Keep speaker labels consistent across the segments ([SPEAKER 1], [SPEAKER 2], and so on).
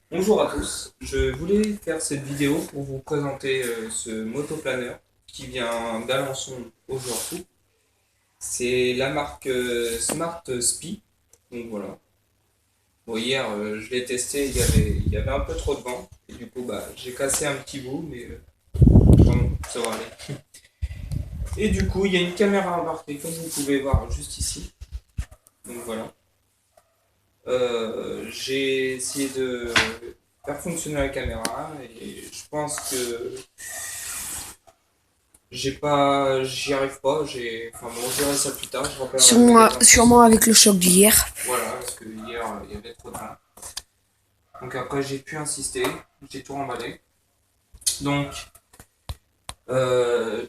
[SPEAKER 1] Bonjour à tous, je voulais faire cette vidéo pour vous présenter ce motoplaneur qui vient d'Alençon au Joyfou. C'est la marque Smart Spi. Donc voilà. Bon, hier je l'ai testé, il y avait un peu trop de vent. Et du coup j'ai cassé un petit bout, mais bon, ça va aller. Et du coup il y a une caméra embarquée comme vous pouvez voir juste ici. Donc voilà. J'ai essayé de faire fonctionner la caméra et je pense que j'y arrive pas. Enfin, bon, je verrai ça plus tard. Je rappellerai le
[SPEAKER 2] Sûrement,
[SPEAKER 1] magasin pour
[SPEAKER 2] sûrement
[SPEAKER 1] ça.
[SPEAKER 2] avec le choc d'hier.
[SPEAKER 1] Voilà, parce que hier il y avait trop de vent. Donc après j'ai pu insister, j'ai tout remballé. Donc euh,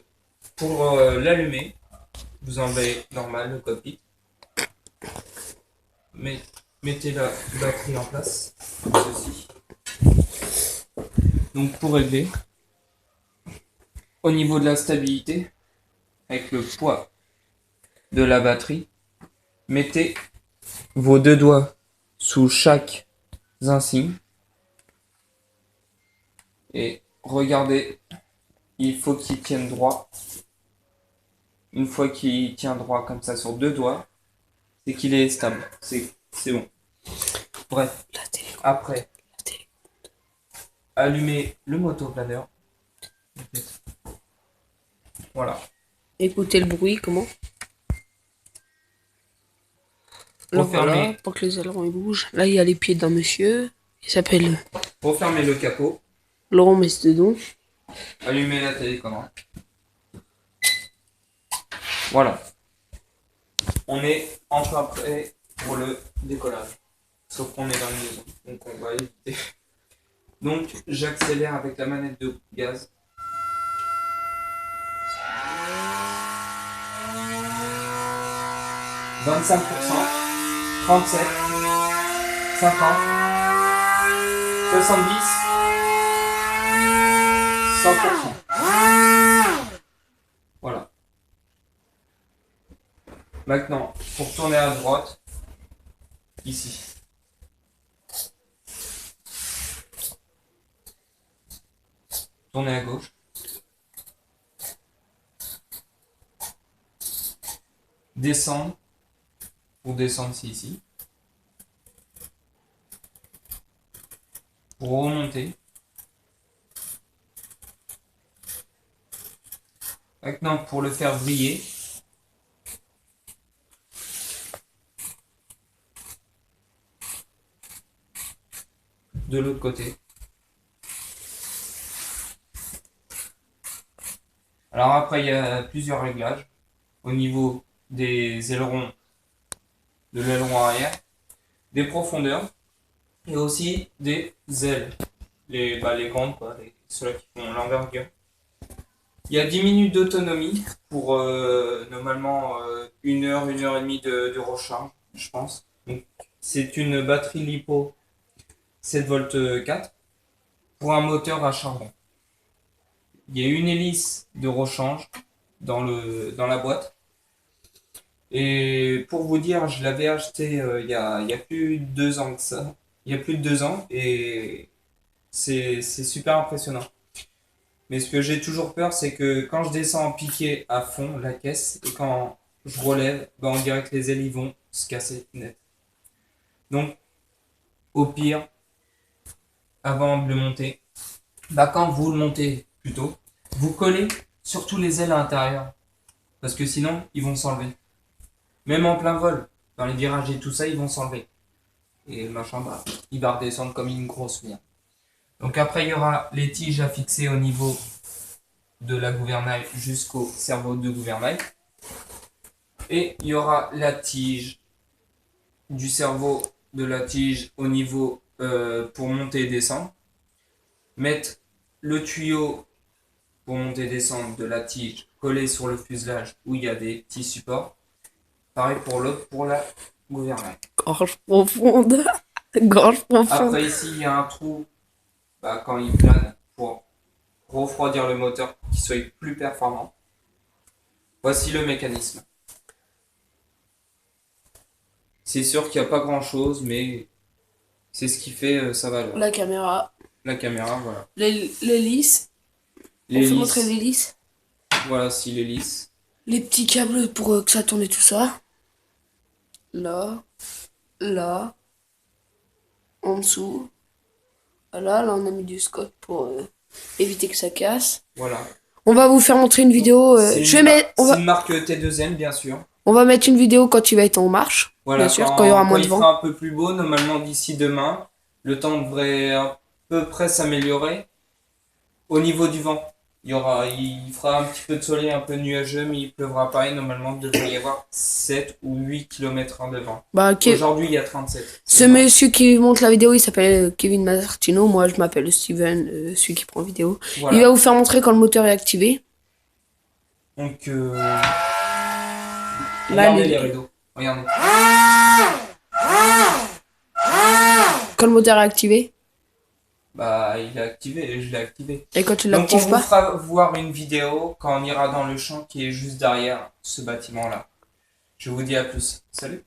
[SPEAKER 1] pour l'allumer, vous enlevez normal le cockpit, mais mettez la batterie en place, comme ceci. Donc pour régler, au niveau de la stabilité, avec le poids de la batterie, mettez vos deux doigts sous chaque insigne et regardez, il faut qu'il tienne droit. Une fois qu'il tient droit comme ça sur deux doigts, c'est qu'il est stable. C'est bon. Bref,
[SPEAKER 2] La télé,
[SPEAKER 1] après,
[SPEAKER 2] la télé.
[SPEAKER 1] allumez le motoplaneur. Voilà.
[SPEAKER 2] Écoutez le bruit, comment? Là voilà,
[SPEAKER 1] Refermez,
[SPEAKER 2] pour que les ailerons ils bougent. Là il y a les pieds d'un monsieur. Il s'appelle
[SPEAKER 1] refermez le capot.
[SPEAKER 2] Laurent Mestedon.
[SPEAKER 1] Allumez la télécommande. Voilà. On est enfin prêt pour le décollage. Sauf qu'on est dans une maison. Donc on va éviter. Donc j'accélère avec la manette de gaz. 25%, 37, 50, 70, 100%. Voilà. Maintenant, pour tourner à droite, ici. Tourner à gauche. Descendre. Pour descendre, c'est ici. Pour remonter. Maintenant, pour le faire briller, de l'autre côté. Alors après, il y a plusieurs réglages au niveau des ailerons, de l'aileron arrière, des profondeurs et aussi des ailes, les grandes, quoi, ceux-là qui font l'envergure. Il y a 10 minutes d'autonomie pour normalement 1 heure et demie de recharge, je pense. Donc, c'est une batterie LiPo 7 v 4 pour un moteur à charbon. Il y a une hélice de rechange dans la boîte. Et pour vous dire, je l'avais acheté il y a plus de 2 ans que ça. Il y a plus de 2 ans et c'est super impressionnant. Mais ce que j'ai toujours peur, c'est que quand je descends en piqué à fond la caisse et quand je relève, on dirait que les ailes ils vont se casser net. Donc, au pire, avant de le monter, quand vous le montez plutôt, vous collez surtout les ailes à l'intérieur. Parce que sinon, ils vont s'enlever. Même en plein vol, dans les virages et tout ça, ils vont s'enlever. Et le machin, il va redescendre comme une grosse merde. Donc après, il y aura les tiges à fixer au niveau de la gouvernail jusqu'au cerveau de gouvernail. Et il y aura la tige du cerveau de la tige au niveau pour monter et descendre. Mettre le tuyau pour monter et descendre de la tige collé sur le fuselage où il y a des petits supports. Pareil pour l'autre, pour la gouvernail.
[SPEAKER 2] Gorge profonde. Gorge profonde.
[SPEAKER 1] Après ici, il y a un trou quand il plane pour refroidir le moteur pour qu'il soit plus performant. Voici le mécanisme. C'est sûr qu'il n'y a pas grand chose, mais C'est ce qui fait sa valeur.
[SPEAKER 2] La caméra,
[SPEAKER 1] La caméra, voilà.
[SPEAKER 2] l'hélice. On peut montrer l'hélice.
[SPEAKER 1] Voilà, s'il est lisse.
[SPEAKER 2] Les petits câbles pour que ça tourne et tout ça. Là, là, en dessous. Voilà, là on a mis du scotch pour éviter que ça casse.
[SPEAKER 1] Voilà.
[SPEAKER 2] On va vous faire montrer une vidéo.
[SPEAKER 1] C'est une marque T2M, bien sûr.
[SPEAKER 2] On va mettre une vidéo quand il va être en marche.
[SPEAKER 1] Voilà,
[SPEAKER 2] bien sûr, quand il y aura moins de
[SPEAKER 1] il
[SPEAKER 2] vent.
[SPEAKER 1] fera un peu plus beau, normalement d'ici demain, le temps devrait à peu près s'améliorer. Au niveau du vent, il fera un petit peu de soleil, un peu nuageux, mais il pleuvra pas et normalement il devrait y avoir 7 ou 8 km/h de vent.
[SPEAKER 2] Bah,
[SPEAKER 1] Aujourd'hui, il y a 37.
[SPEAKER 2] Ce monsieur qui monte la vidéo, il s'appelle Kevin Martino. Moi, je m'appelle Steven, celui qui prend vidéo.
[SPEAKER 1] Voilà.
[SPEAKER 2] Il va vous faire montrer quand le moteur est activé.
[SPEAKER 1] Donc,
[SPEAKER 2] Là,
[SPEAKER 1] regardez les rideaux. Regardez.
[SPEAKER 2] Quand le moteur est activé.
[SPEAKER 1] Bah, il est activé, je l'ai activé.
[SPEAKER 2] Et quand tu
[SPEAKER 1] Donc, on
[SPEAKER 2] l'actives
[SPEAKER 1] vous
[SPEAKER 2] pas.
[SPEAKER 1] fera voir une vidéo quand on ira dans le champ qui est juste derrière ce bâtiment-là. Je vous dis à plus. Salut.